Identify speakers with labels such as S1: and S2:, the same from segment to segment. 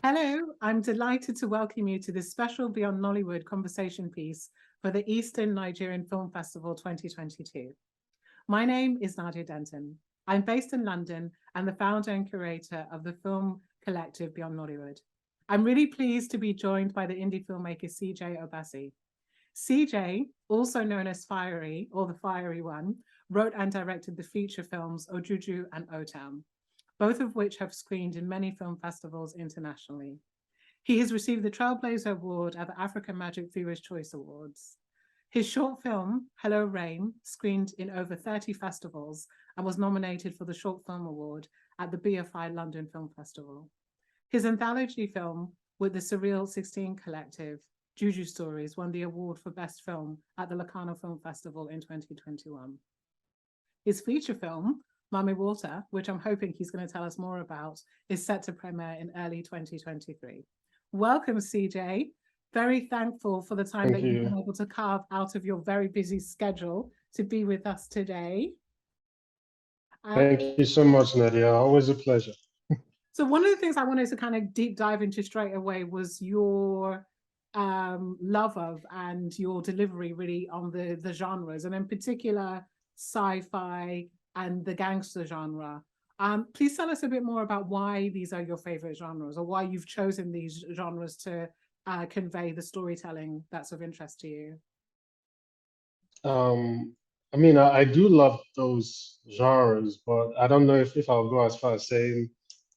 S1: Hello, I'm delighted to welcome you to this special Beyond Nollywood conversation piece for the Eastern Nigerian Film Festival 2022. My name is Nadia Denton. I'm based in London and the founder and curator of the film collective Beyond Nollywood. I'm really pleased to be joined by the indie filmmaker C.J Obasi. C.J, also known as Fiery or the Fiery One, wrote and directed the feature films OJUJU O-TOWN, both of which have screened in many film festivals internationally. He has received the Trailblazer Award at the African Magic Viewers' Choice Awards. His short film, Hello Rain, screened in over 30 festivals and was nominated for the Short Film Award at the BFI London Film Festival. His anthology film with the Surreal16 Collective JUJU Stories won the award for Best Film at the Locarno Film Festival in 2021. His feature film, Mami Wata, which I'm hoping he's going to tell us more about, is set to premiere in early 2023. Welcome, CJ. Very thankful for the time that you've been able to carve out of your very busy schedule to be with us today.
S2: Thank you so much, Nadia. Always a pleasure.
S1: So one of the things I wanted to kind of deep dive into straight away was your love of and your delivery really on the genres, and in particular, sci-fi and the gangster genre. Please tell us a bit more about why these are your favorite genres, or why you've chosen these genres to convey the storytelling that's of interest to you.
S2: I mean, I do love those genres, but I don't know if I'll go as far as saying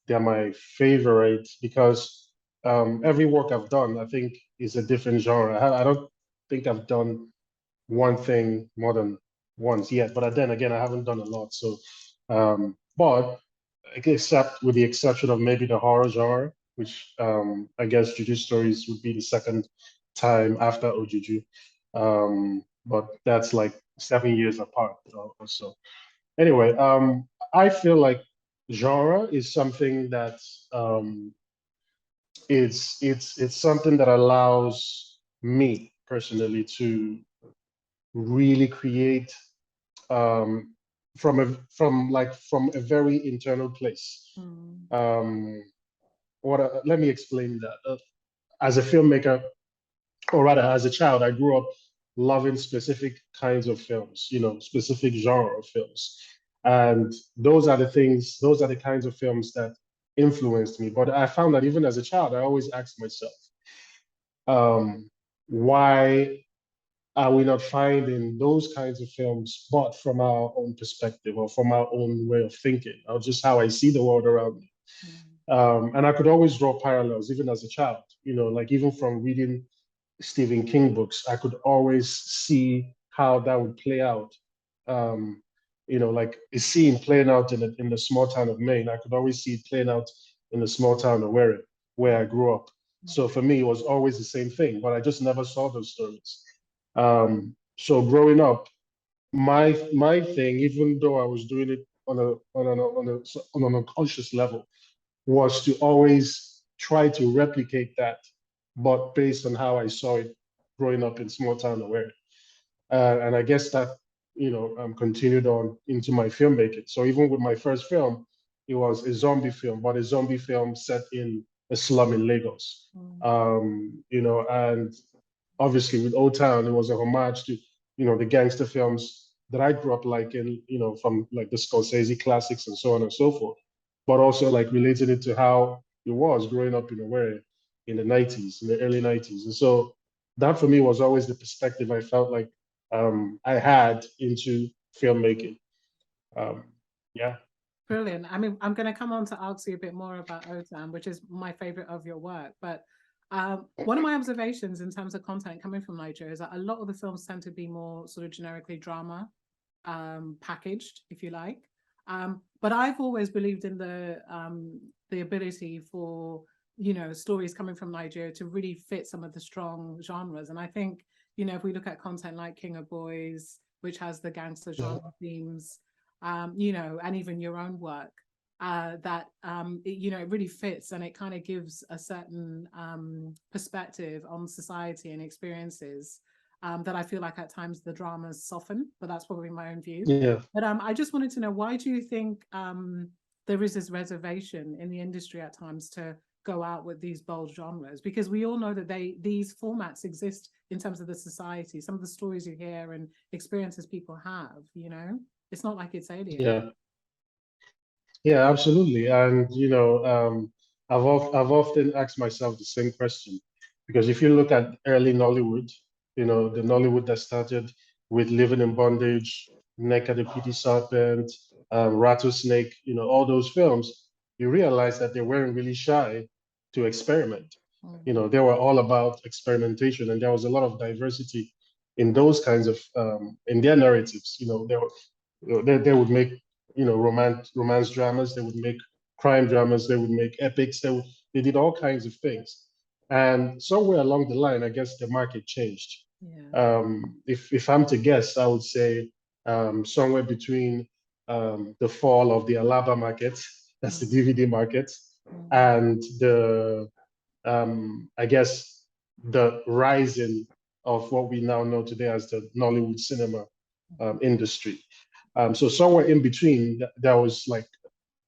S2: they're my favorite, because every work I've done, I think, is a different genre. I don't think I've done one thing more than once yet, but then again, I haven't done a lot. So, but except with the exception of maybe the horror genre, which I guess JUJU Stories would be the second time after OJUJU. But that's like 7 years apart or so. Anyway, I feel like genre is something that it's something that allows me personally to really create from a very internal place. Let me explain that. As a filmmaker, or rather as a child, I grew up loving specific kinds of films, specific genre of films. And those are the kinds of films that influenced me. But I found that even as a child, I always asked myself, why are we not finding those kinds of films, but from our own perspective or from our own way of thinking, or just how I see the world around me? And I could always draw parallels, even as a child, like even from reading Stephen King books, I could always see how that would play out. Like a scene playing out in the small town of Maine, I could always see it playing out in the small town of where I grew up. So for me, it was always the same thing, but I just never saw those stories. So growing up, my thing, even though I was doing it on an unconscious level, was to always try to replicate that, but based on how I saw it growing up in small town Owerri. And I guess that, continued on into my filmmaking. So even with my first film, it was a zombie film, but a zombie film set in a slum in Lagos. And obviously with O-Town, it was a homage to, the gangster films that I grew up liking, from like the Scorsese classics and so on and so forth, but also like relating it to how it was growing up in Owerri in the 90s, in the early 90s. And so that for me was always the perspective I felt like I had into filmmaking. Yeah.
S1: Brilliant. I mean, I'm going to come on to ask you a bit more about O-Town, which is my favorite of your work. But one of my observations in terms of content coming from Nigeria is that a lot of the films tend to be more sort of generically drama packaged, if you like. But I've always believed in the ability for, stories coming from Nigeria to really fit some of the strong genres. And I think, if we look at content like King of Boys, which has the gangster genre themes, and even your own work, it really fits, and it kind of gives a certain perspective on society and experiences that I feel like at times the dramas soften, but that's probably my own view.
S2: Yeah.
S1: But I just wanted to know, why do you think there is this reservation in the industry at times to go out with these bold genres, because we all know that these formats exist in terms of the society, some of the stories you hear and experiences people have, you know, it's not like it's alien.
S2: Yeah. Yeah, absolutely. And I've often asked myself the same question, because if you look at early Nollywood, the Nollywood that started with Living in Bondage, Neck of the Pretty Serpent, Rattlesnake, all those films, you realize that they weren't really shy to experiment. They were all about experimentation, and there was a lot of diversity in those kinds of in their narratives. They would make romance dramas, they would make crime dramas, they would make epics, they did all kinds of things. And somewhere along the line, I guess the market changed.
S1: Yeah.
S2: If I'm to guess, I would say somewhere between the fall of the Alaba market, that's the DVD market, and the I guess the rising of what we now know today as the Nollywood cinema industry. So somewhere in between, there was, like,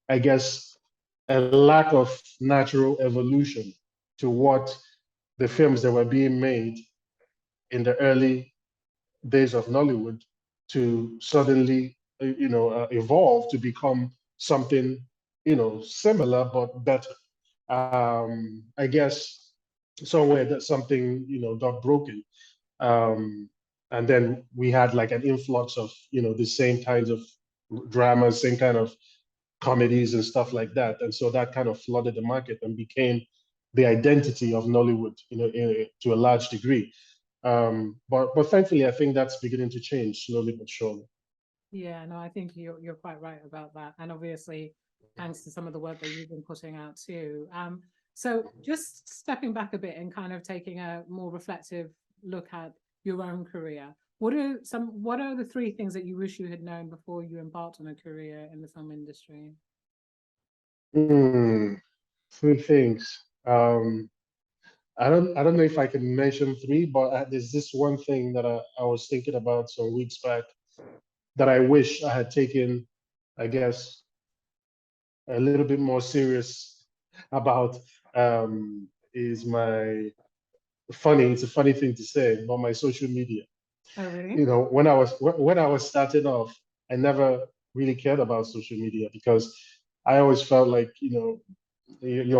S2: I guess, a lack of natural evolution to what the films that were being made in the early days of Nollywood to suddenly, evolve to become something, similar but better. I guess somewhere that something, got broken. And then we had like an influx of, the same kinds of dramas, same kind of comedies and stuff like that. And so that kind of flooded the market and became the identity of Nollywood, to a large degree. But thankfully, I think that's beginning to change slowly but surely.
S1: Yeah, no, I think you're quite right about that. And obviously, thanks to some of the work that you've been putting out too. So just stepping back a bit and kind of taking a more reflective look at your own career, what are the three things that you wish you had known before you embarked on a career in the film industry?
S2: Three things. I don't know if I can mention three, but there's this one thing that I was thinking about some weeks back that I wish I had taken, I guess, a little bit more serious about. Is it's a funny thing to say, but my social media.
S1: Oh, really?
S2: When I was starting off, I never really cared about social media because I always felt like, your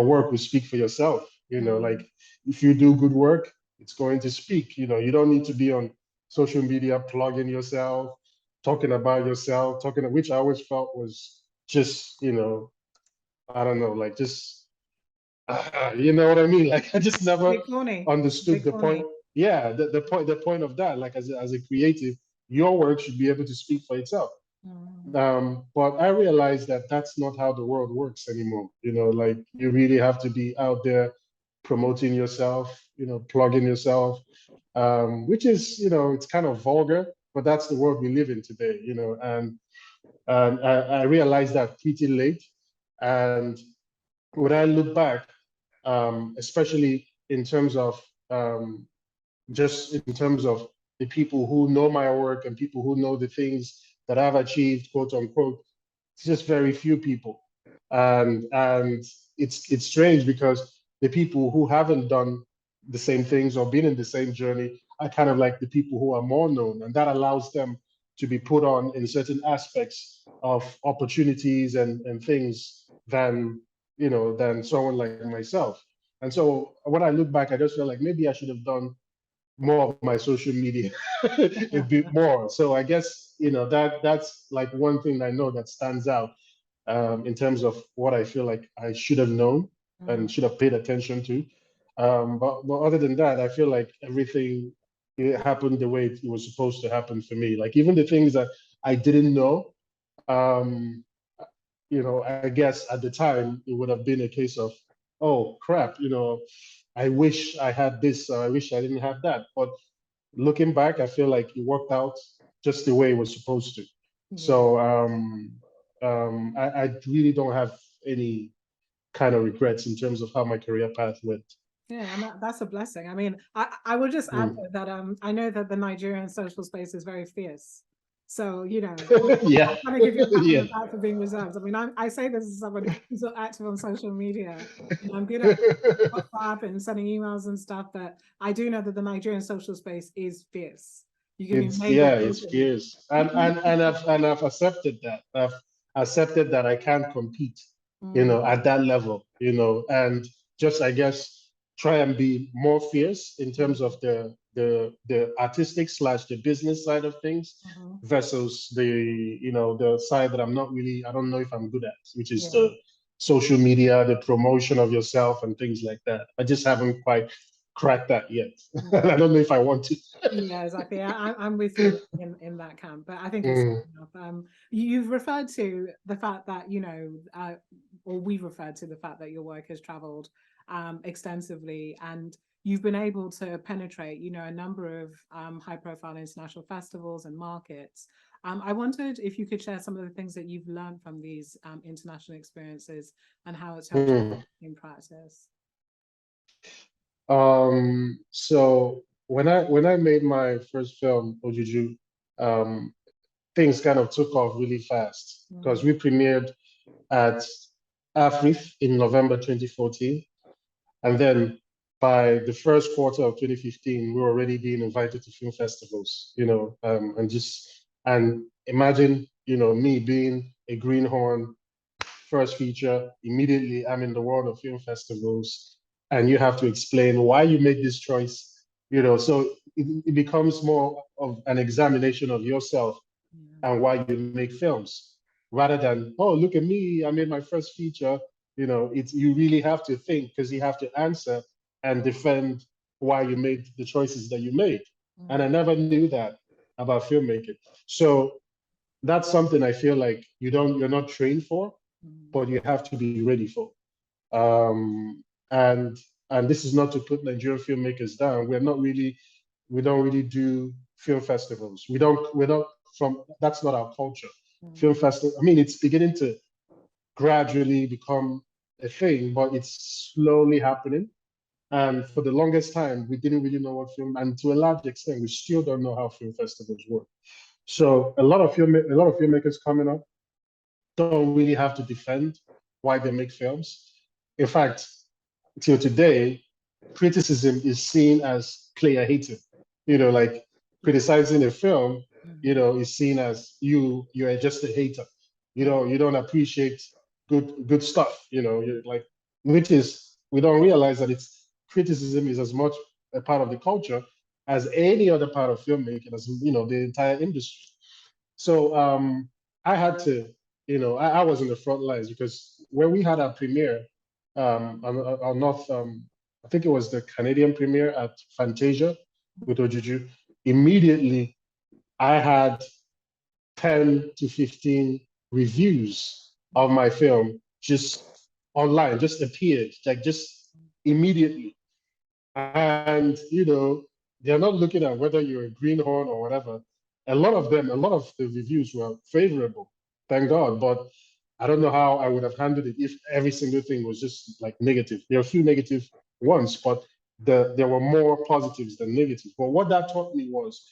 S2: work will speak for yourself. Like, if you do good work, it's going to speak. You don't need to be on social media plugging yourself, talking about yourself, which I always felt was just, I don't know, like, just you know what I mean? Like, I just never understood the point. Yeah, the point of that, like, as a creative, your work should be able to speak for itself. But I realized that that's not how the world works anymore. Like, you really have to be out there promoting yourself, plugging yourself, which is, it's kind of vulgar, but that's the world we live in today, and I realized that pretty late. And when I look back, especially in terms of just in terms of the people who know my work and people who know the things that I've achieved, quote unquote, it's just very few people. And it's strange because the people who haven't done the same things or been in the same journey are kind of like the people who are more known, and that allows them to be put on in certain aspects of opportunities and things than someone like myself. And so when I look back, I just feel like maybe I should have done more of my social media a bit more. So I guess that's like one thing I know that stands out in terms of what I feel like I should have known and should have paid attention to. But other than that, I feel like everything, it happened the way it was supposed to happen for me. Like, even the things that I didn't know, I guess at the time it would have been a case of, oh crap, I wish I had this, or I wish I didn't have that. But looking back, I feel like it worked out just the way it was supposed to. So I really don't have any kind of regrets in terms of how my career path went.
S1: Yeah, and that's a blessing. I mean, I would just add that I know that the Nigerian social space is very fierce. So, you know,
S2: Yeah.
S1: I'm trying to give you a pat on
S2: Yeah.
S1: the back for being reserved. I mean, I say this as someone who's not active on social media. You know, I'm good at WhatsApp and sending emails and stuff, but I do know that the Nigerian social space is fierce. You can be made
S2: Yeah,
S1: up
S2: it's fierce. And I've accepted that. I've accepted that I can't compete, you know, at that level, you know, and just, I guess, try and be more fierce in terms of the artistic / the business side of things versus the, you know, the side that I'm not really, I don't know if I'm good at, which is the social media, the promotion of yourself and things like that. I just haven't quite cracked that yet. I don't know if I want to.
S1: Yeah, exactly. I'm with you in that camp, but I think it's enough. You've referred to the fact that, you know, or we've referred to the fact that your work has traveled extensively, and you've been able to penetrate, you know, a number of high-profile international festivals and markets. I wondered if you could share some of the things that you've learned from these international experiences and how it's helped you in practice.
S2: So when I made my first film, OJUJU, things kind of took off really fast because we premiered at AFRIF in November 2014. And then by the first quarter of 2015, we were already being invited to film festivals, you know, and imagine, you know, me being a greenhorn, first feature, immediately I'm in the world of film festivals, and you have to explain why you made this choice, you know, so it becomes more of an examination of yourself and why you make films, rather than, oh, look at me, I made my first feature. You know, you really have to think, because you have to answer and defend why you made the choices that you made. And I never knew that about filmmaking. So that's something I feel like you're not trained for, but you have to be ready for. And this is not to put Nigerian filmmakers down. We don't really do film festivals. That's not our culture. Film festival, I mean, it's beginning to gradually become a thing, but it's slowly happening. And for the longest time, we didn't really know what film, and to a large extent, we still don't know how film festivals work. So a lot of filmmakers coming up don't really have to defend why they make films. In fact, till today, criticism is seen as player hating. You know, like criticizing a film, you know, is seen as you're just a hater. You don't appreciate good stuff. You know, you're like, which is, we don't realize that criticism is as much a part of the culture as any other part of filmmaking, as, you know, the entire industry. So I had to, you know, I was in the front lines, because when we had our premiere, our North, I think it was the Canadian premiere at Fantasia with OJUJU, immediately I had 10 to 15 reviews of my film just online, just appeared, like just immediately. And, you know, they're not looking at whether you're a greenhorn or whatever. A lot of the reviews were favorable, thank God. But I don't know how I would have handled it if every single thing was just like negative. There are a few negative ones, but there were more positives than negatives. But what that taught me was,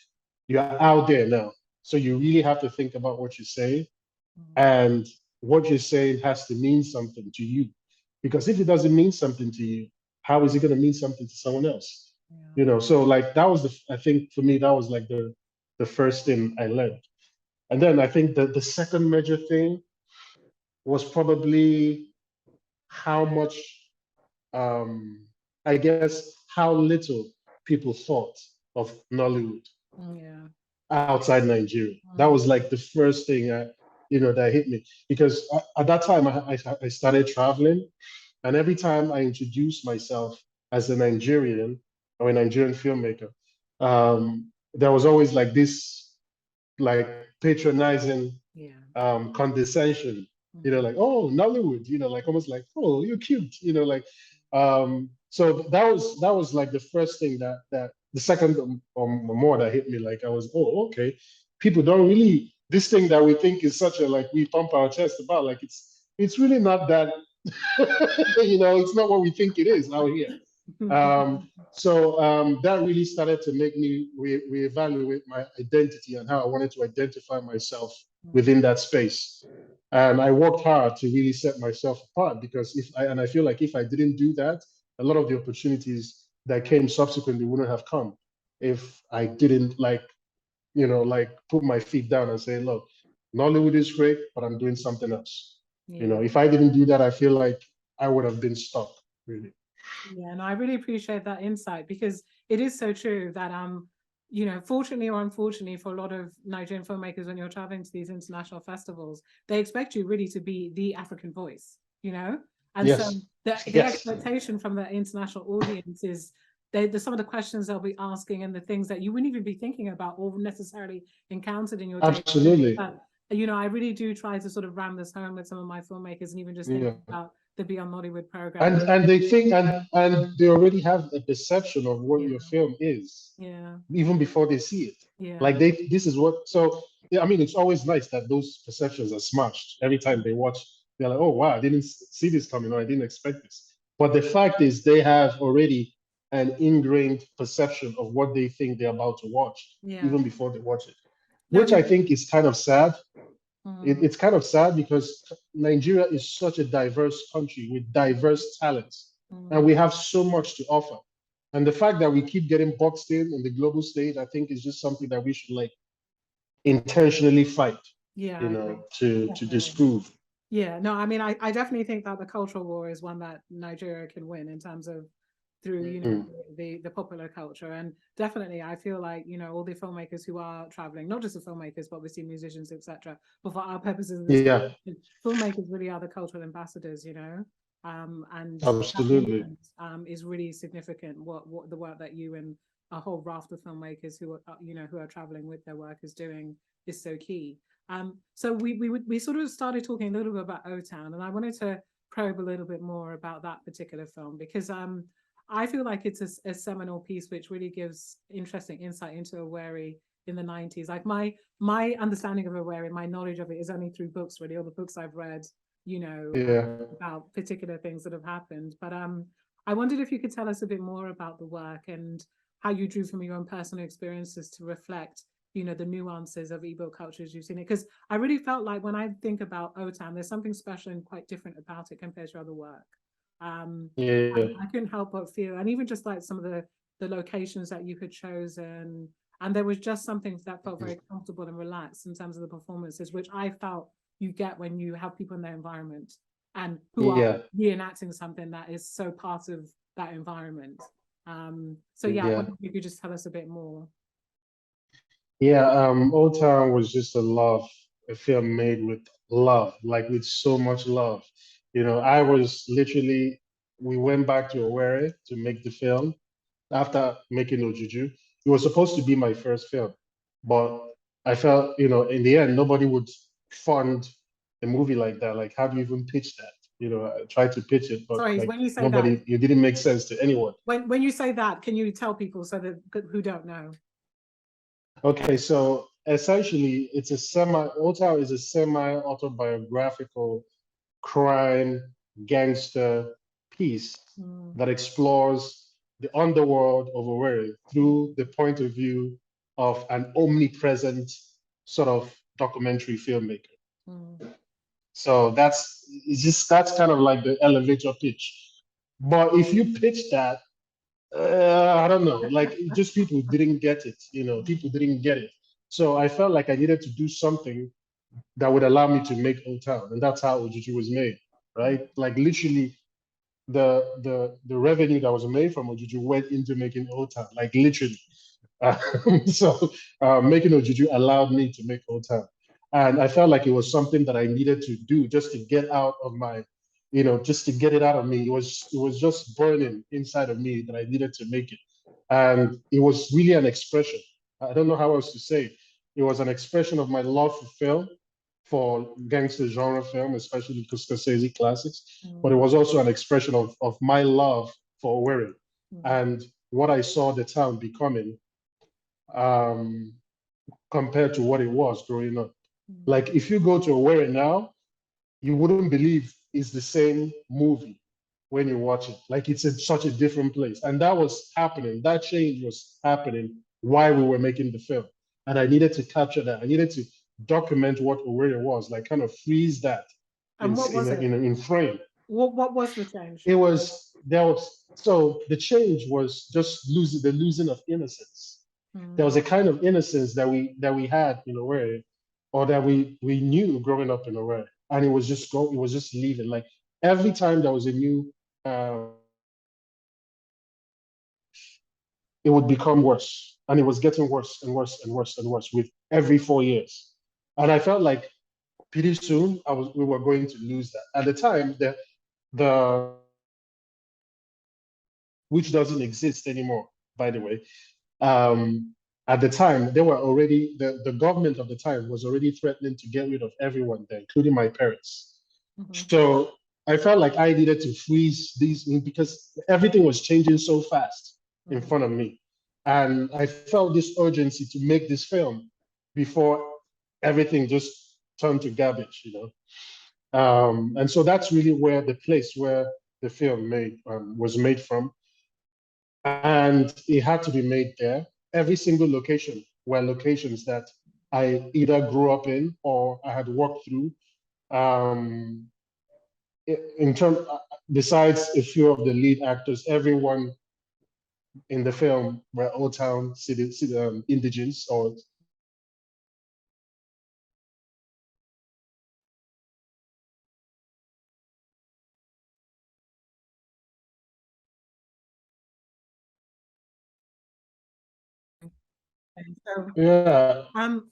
S2: you're out there now. So you really have to think about what you say, and what you're saying has to mean something to you. Because if it doesn't mean something to you, how is it going to mean something to someone else? You know, so like that was I think for me, that was like the first thing I learned. And then I think that the second major thing was probably how much, I guess, how little people thought of Nollywood outside Nigeria. That was like the first thing that hit me, because at that time I started traveling, and every time I introduced myself as a Nigerian or a Nigerian filmmaker, there was always like this, like, patronizing condescension, you know, like, oh, Nollywood, you know, like almost like, oh, you're cute, you know, like, so that was like the first thing that the second or more that hit me, like I was, oh, okay, people don't really, this thing that we think is such a, like, we pump our chest about, like it's really not that, you know, it's not what we think it is out here. That really started to make me reevaluate my identity and how I wanted to identify myself within that space. And I worked hard to really set myself apart, because I feel like if I didn't do that, a lot of the opportunities that came subsequently wouldn't have come if I didn't put my feet down and say, look, Nollywood is great, but I'm doing something else.
S1: Yeah.
S2: If I didn't do that, I feel like I would have been stuck, really.
S1: Yeah, and I really appreciate that insight, because it is so true that fortunately or unfortunately for a lot of Nigerian filmmakers, when you're traveling to these international festivals, they expect you really to be the African voice, And
S2: Yes.
S1: so the expectation from the international audience is some of the questions they'll be asking and the things that you wouldn't even be thinking about or necessarily encountered in your day.
S2: Absolutely.
S1: But, I really do try to sort of ram this home with some of my filmmakers, and even just thinking about the Beyond Nollywood program.
S2: And they think, and they already have a perception of what your film is, even before they see it. Like this is what, so yeah, I mean, it's always nice that those perceptions are smashed every time they watch. They're like, oh wow, I didn't see this coming, or I didn't expect this. But the fact is, they have already an ingrained perception of what they think they're about to watch, even before they watch it, which I think is kind of sad. It's kind of sad, because Nigeria is such a diverse country with diverse talents, and we have so much to offer. And the fact that we keep getting boxed in the global stage, I think, is just something that we should intentionally fight, to disprove.
S1: Yeah, no, I mean, I definitely think that the cultural war is one that Nigeria can win in terms of through the popular culture. And definitely I feel like all the filmmakers who are traveling, not just the filmmakers but obviously musicians, etc., but for our purposes, filmmakers really are the cultural ambassadors, and
S2: absolutely
S1: is really significant what the work that you and a whole raft of filmmakers who are who are traveling with their work is doing is so key. So we sort of started talking a little bit about O-Town, and I wanted to probe a little bit more about that particular film, because I feel like it's a seminal piece which really gives interesting insight into Owerri in the 90s. Like my understanding of Owerri, my knowledge of it is only through books, really, all the books I've read, about particular things that have happened. But I wondered if you could tell us a bit more about the work and how you drew from your own personal experiences to reflect, the nuances of Igbo culture as you've seen it. Because I really felt like when I think about O-Town, there's something special and quite different about it compared to other work. I couldn't help but feel, and even just like some of the locations that you had chosen, and there was just something that felt very comfortable and relaxed in terms of the performances, which I felt you get when you have people in their environment and who are reenacting something that is so part of that environment. I wonder if you could just tell us a bit more.
S2: O-Town was just a film made with love, like with so much love. I was literally, we went back to Owerri to make the film after making OJUJU. It was supposed to be my first film, but I felt, in the end, nobody would fund a movie like that. Like, how do you even pitch that? I tried to pitch it, but
S1: sorry, when you say
S2: nobody,
S1: that,
S2: it didn't make sense to anyone.
S1: When you say that, can you tell people so that who don't know?
S2: Okay, so essentially, O-Town is a semi-autobiographical crime gangster piece that explores the underworld of Owerri through the point of view of an omnipresent sort of documentary filmmaker. So that's kind of like the elevator pitch. But if you pitch that, I don't know, like just people didn't get it, people didn't get it. So I felt like I needed to do something that would allow me to make O-Town, and that's how OJUJU was made, right? Like literally, the revenue that was made from OJUJU went into making O-Town, like literally. Making OJUJU allowed me to make O-Town, and I felt like it was something that I needed to do just to get out of my, just to get it out of me. It was just burning inside of me that I needed to make it, and it was really an expression. I don't know how else to say it. It was an expression of my love for film, for gangster genre film, especially Scorsese classics, but it was also an expression of my love for Owerri and what I saw the town becoming compared to what it was growing up. Like if you go to Owerri now, you wouldn't believe it's the same movie when you watch it. Like it's such a different place. And that was happening. That change was happening while we were making the film. And I needed to capture that. I needed to document what Owerri was, like kind of freeze that
S1: And what was it?
S2: in frame.
S1: What was the change?
S2: So the change was just the losing of innocence. There was a kind of innocence that we had in Owerri, or that we knew growing up in Owerri, and it was just leaving. Like every time there was a new, it would become worse, and it was getting worse and worse and worse and worse with every 4 years. And I felt like pretty soon we were going to lose that. At the time, the which doesn't exist anymore, by the way. At the time, they were already, the government of the time was already threatening to get rid of everyone there, including my parents. So I felt like I needed to freeze these because everything was changing so fast in front of me. And I felt this urgency to make this film before everything just turned to garbage, and so that's really where the place where the film was made from. And it had to be made there. Every single location were locations that I either grew up in or I had walked through. Besides a few of the lead actors, everyone in the film were O-Town indigens or
S1: So,
S2: yeah.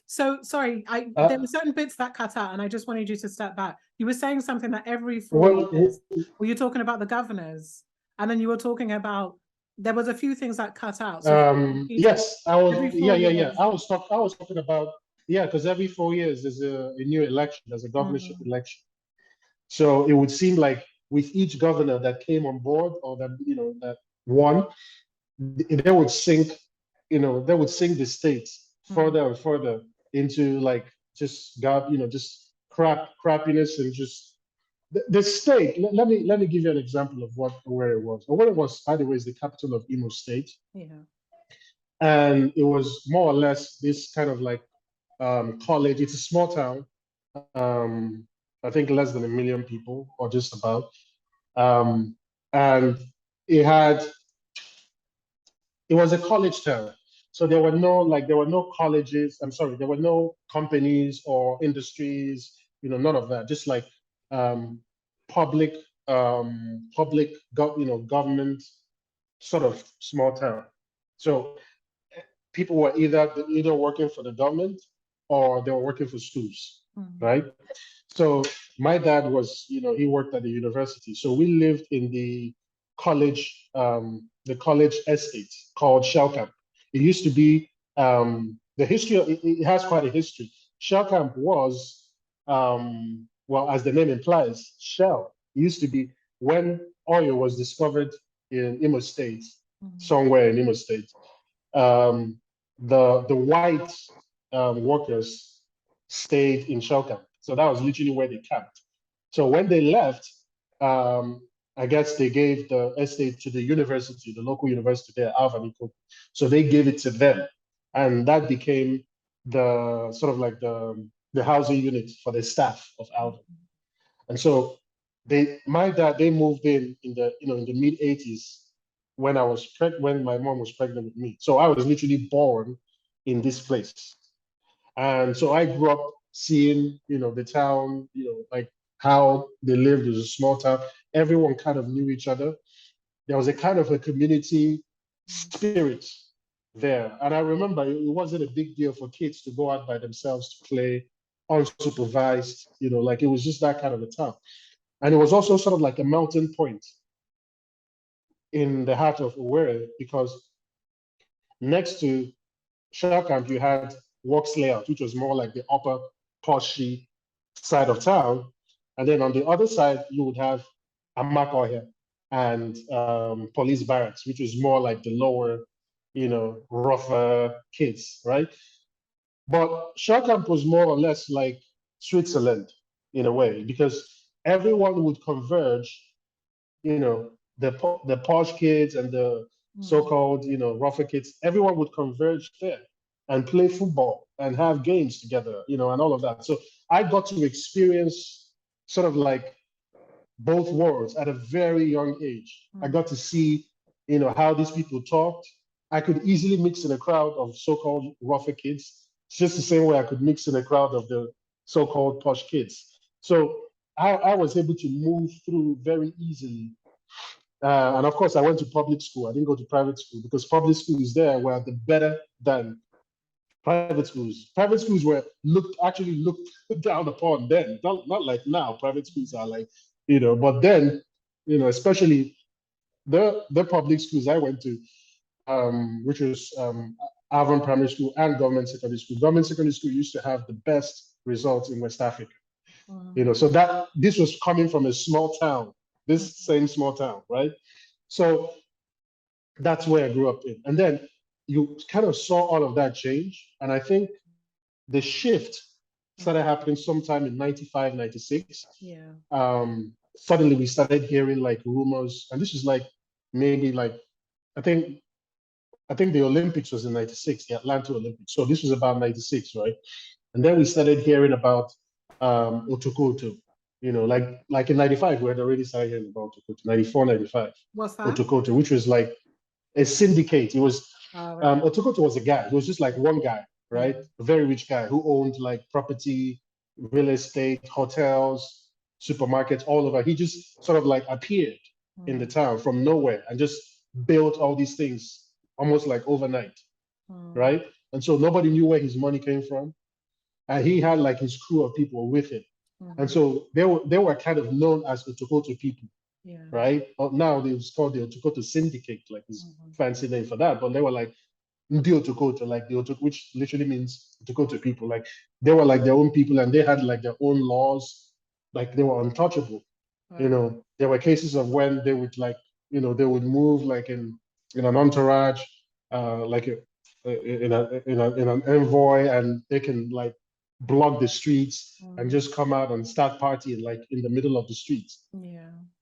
S1: So sorry, there were certain bits that cut out, and I just wanted you to step back. You were saying something that every 4 years, were you talking about the governors? And then you were talking about, there was a few things that cut out. So
S2: yes, I was,
S1: yeah.
S2: I was talking about, because every 4 years there's a new election, there's a governorship election. So it would seem like with each governor that came on board or that, that won, they would sink, the state further and further into like just just crappiness and just the state. Let me give you an example of where it was. Where it was, by the way, is the capital of Imo State.
S1: Yeah.
S2: And it was more or less this kind of like college. It's a small town. I think less than 1 million people, or just about. And it was a college town. So there were no colleges. I'm sorry, there were no companies or industries, none of that. Just like public government sort of small town. So people were either working for the government or they were working for schools, right? So my dad was, he worked at the university. So we lived in the college estate called Shell Camp. It used to be the history. It has quite a history. Shell Camp was, well, as the name implies, Shell. It used to be when oil was discovered in Imo State, somewhere in Imo State. The white workers stayed in Shell Camp. So that was literally where they camped. So when they left, I guess they gave the estate to the university, the local university there, Alvaniko. So they gave it to them. And that became the sort of like the housing unit for the staff of Alvan. And so my dad, they moved in the mid 80s when when my mom was pregnant with me. So I was literally born in this place. And so I grew up seeing, the town, like how they lived. It was a small town. Everyone kind of knew each other. There was a kind of a community spirit there. And I remember it wasn't a big deal for kids to go out by themselves to play unsupervised, like it was just that kind of a town. And it was also sort of like a melting point in the heart of Owerri, because next to Shell Camp, you had Works Layout, which was more like the upper poshy side of town. And then on the other side, you would have Amakohia and Police Barracks, which was more like the lower, rougher kids, right? But Shell Camp was more or less like Switzerland in a way, because everyone would converge the posh kids and the so-called, rougher kids, everyone would converge there and play football and have games together, and all of that. So I got to experience sort of like both worlds at a very young age. I got to see, how these people talked. I could easily mix in a crowd of so-called rougher kids, just the same way I could mix in a crowd of the so-called posh kids. So I was able to move through very easily. And of course, I went to public school. I didn't go to private school because public schools there were the better than private schools. Private schools were actually looked down upon then, not like now. Private schools are like, but then, especially the public schools I went to, which was Avon Primary School and Government Secondary School. Government Secondary School used to have the best results in West Africa. So that this was coming from a small town, this same small town, right? So that's where I grew up in. And then you kind of saw all of that change. And I think the shift started happening sometime in 95, 96.
S1: Yeah.
S2: Suddenly we started hearing like rumors, and this is like maybe like, I think the Olympics was in 96, the Atlanta Olympics. So this was about 96, right? And then we started hearing about Otokoto, like in 95, we had already started hearing about Otokoto, 94, 95.
S1: What's that?
S2: Otokoto, which was like a syndicate. It was, Otokoto was a guy. It was just like one guy, right? A very rich guy who owned like property, real estate, hotels, supermarkets all over. He just sort of like appeared in the town from nowhere and just built all these things almost like overnight, right? And so nobody knew where his money came from. And he had like his crew of people with him. And so they were kind of known as Otokoto people, right? Now they was called the Otokoto Syndicate, like this fancy name for that. But they were like Ndi Otokoto, like the Otokoto, which literally means Otokoto people. Like they were like their own people and they had like their own laws, like they were untouchable. There were cases of when they would like, they would move like in an entourage, like in an envoy, and they can like block the streets and just come out and start partying like in the middle of the streets.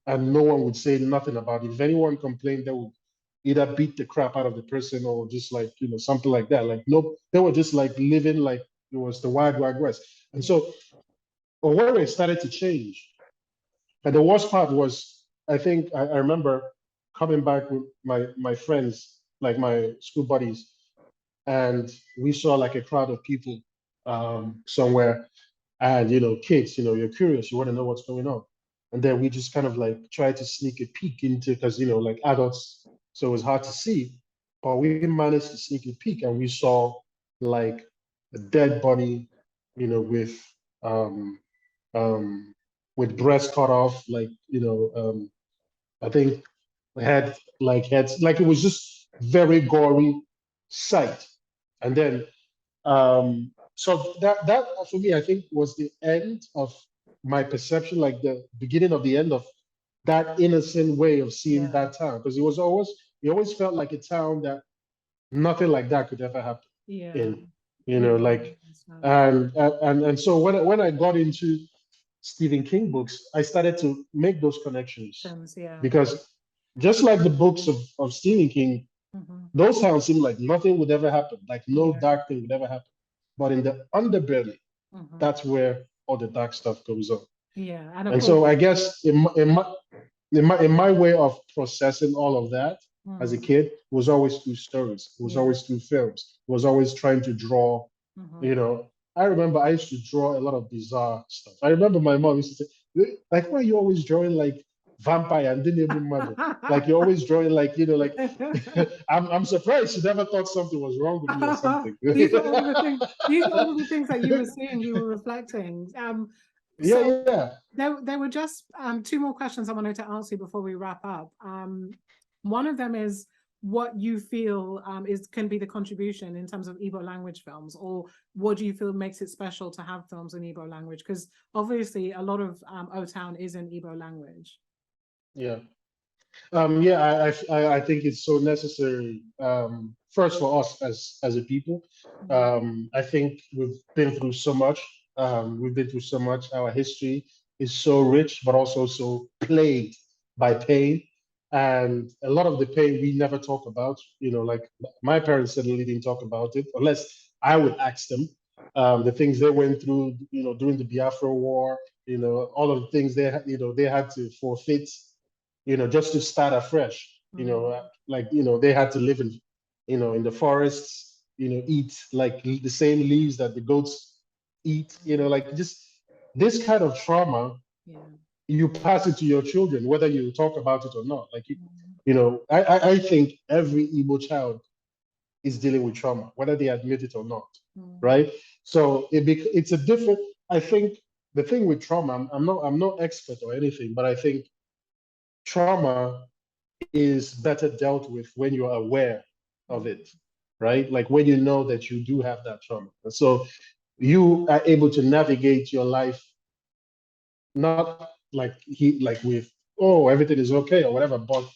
S2: And no one would say nothing about it. If anyone complained, they would either beat the crap out of the person or just like, something like that. Like, no, they were just like living like it was the wild, wild west. And so Owerri started to change. And the worst part was, I think I remember coming back with my friends, like my school buddies, and we saw like a crowd of people somewhere, and kids, you're curious, you want to know what's going on, and then we just kind of like try to sneak a peek into, because like adults, so it was hard to see, but we managed to sneak a peek, and we saw like a dead body, with breast cut off, like I think heads, like it was just very gory sight. And then so that for me, I think was the end of my perception, like the beginning of the end of that innocent way of seeing that town, because it always felt like a town that nothing like that could ever happen in, like, and so when I got into Stephen King books, I started to make those connections, because just like the books of Stephen King, those towns seem like nothing would ever happen, like no dark thing would ever happen. But in the underbelly, that's where all the dark stuff goes on. And so I guess in my way of processing all of that as a kid was always through stories, it was always through films, it was always trying to draw, I remember I used to draw a lot of bizarre stuff. I remember my mom used to say, like, why are you always drawing like vampire and didn't even matter? Like you're always drawing like, like I'm surprised she never thought something was wrong with me or something.
S1: These are all the things that you were seeing, you were reflecting. There were just two more questions I wanted to ask you before we wrap up. One of them is what you feel can be the contribution in terms of Igbo language films, or what do you feel makes it special to have films in Igbo language? Because obviously a lot of O-Town is in Igbo language.
S2: I think it's so necessary, first for us as a people. I think we've been through so much. Our history is so rich, but also so plagued by pain. And a lot of the pain we never talk about, like my parents certainly didn't talk about it unless I would ask them. The things they went through, during the Biafra War, all of the things they had, they had to forfeit, just to start afresh. They had to live in the forests, eat like the same leaves that the goats eat, like just this kind of trauma.
S1: Yeah.
S2: You pass it to your children, whether you talk about it or not. Like, I think every Igbo child is dealing with trauma, whether they admit it or not, right? So it's a different. I think the thing with trauma, I'm not expert or anything, but I think trauma is better dealt with when you're aware of it, right? Like when you know that you do have that trauma, and so you are able to navigate your life, not like with, oh, everything is okay or whatever, but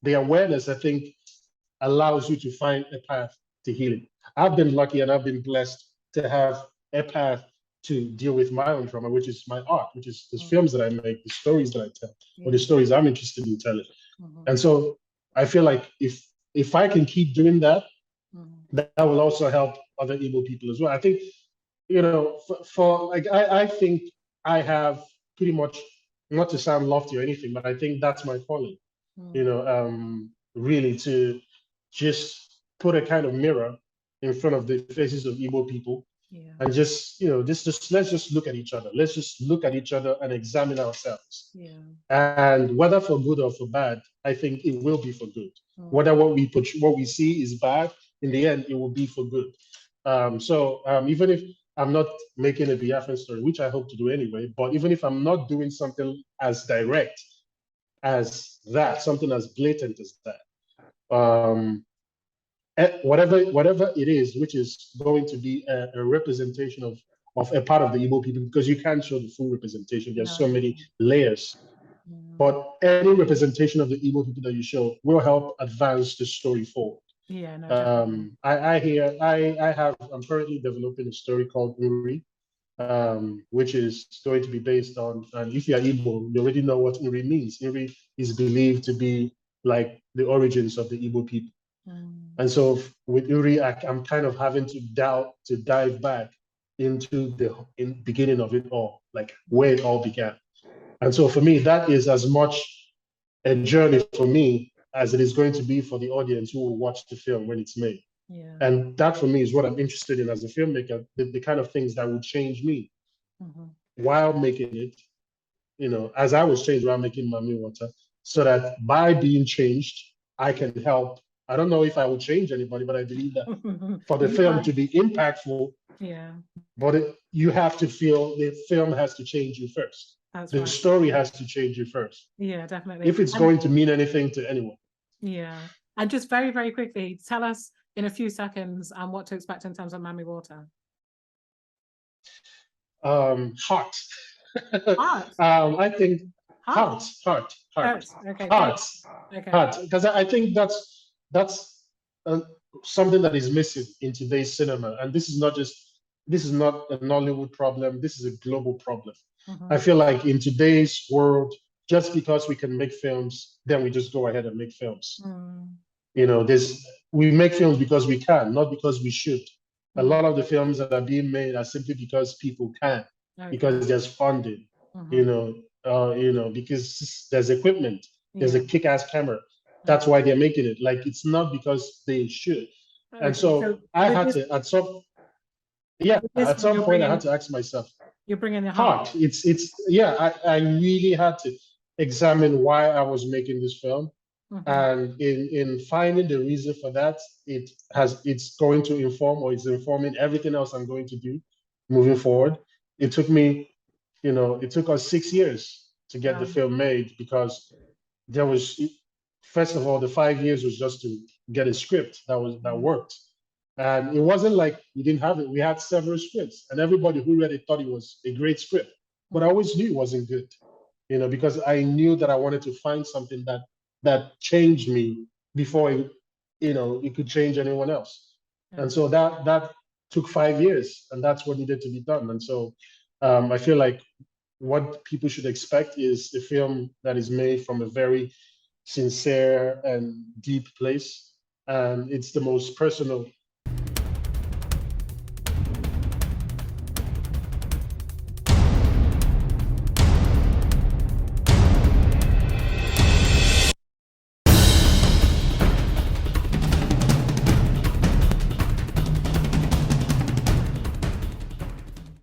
S2: the awareness, I think, allows you to find a path to healing. I've been lucky and I've been blessed to have a path to deal with my own trauma, which is my art, which is the films that I make, the stories that I tell, or the stories I'm interested in telling. And so I feel like if I can keep doing that, that will also help other Igbo people as well. I think, I think I have pretty much, not to sound lofty or anything, but I think that's my calling, really to just put a kind of mirror in front of the faces of Igbo people, and just, let's just look at each other. Let's just look at each other and examine ourselves. And whether for good or for bad, I think it will be for good. Whether what we see is bad, in the end, it will be for good. Even if I'm not making a Biafran story, which I hope to do anyway, but even if I'm not doing something as direct as that, something as blatant as that, whatever it is, which is going to be a representation of a part of the Igbo people, because you can't show the full representation. There's so many layers. But any representation of the Igbo people that you show will help advance the story forward.
S1: Yeah, no,
S2: I'm currently developing a story called Uri, which is going to be based on, and if you're Igbo, you already know what Uri means. Uri is believed to be like the origins of the Igbo people. And so with Uri, I'm kind of having to dive back into the beginning of it all, like where it all began. And so for me, that is as much a journey for me as it is going to be for the audience who will watch the film when it's made. And that for me is what I'm interested in as a filmmaker, the kind of things that would change me while making it, as I was changed while making Mami Wata, so that by being changed, I can help. I don't know if I will change anybody, but I believe that for the film to be impactful, but you have to feel the film has to change you first. The story has to change you first.
S1: Yeah, definitely.
S2: If it's going to mean anything to anyone.
S1: Yeah. And just very, very quickly, tell us in a few seconds what to expect in terms of Mami Wata.
S2: Heart.
S1: Heart.
S2: I think heart.
S1: Okay.
S2: Heart. Because I think that's something that is missing in today's cinema. And this is not a Nollywood problem. This is a global problem. I feel like in today's world, just because we can make films, then we just go ahead and make films. We make films because we can, not because we should. A lot of the films that are being made are simply because people can, because there's funding, because there's equipment, there's a kick-ass camera. That's why they're making it. Like, it's not because they should. And so I had to, at some point, I had to ask myself,
S1: you're bringing the heart.
S2: I really had to examine why I was making this film. And in finding the reason for that, it's going to inform, or it's informing everything else I'm going to do moving forward. It took me, it took us 6 years to get the film made, because there was, first of all, the 5 years was just to get a script that worked. And it wasn't like we didn't have it. We had several scripts, and everybody who read it thought it was a great script. But I always knew it wasn't good, because I knew that I wanted to find something that changed me before it could change anyone else. And so that took 5 years, and that's what needed to be done. And so I feel like what people should expect is a film that is made from a very sincere and deep place. And it's the most personal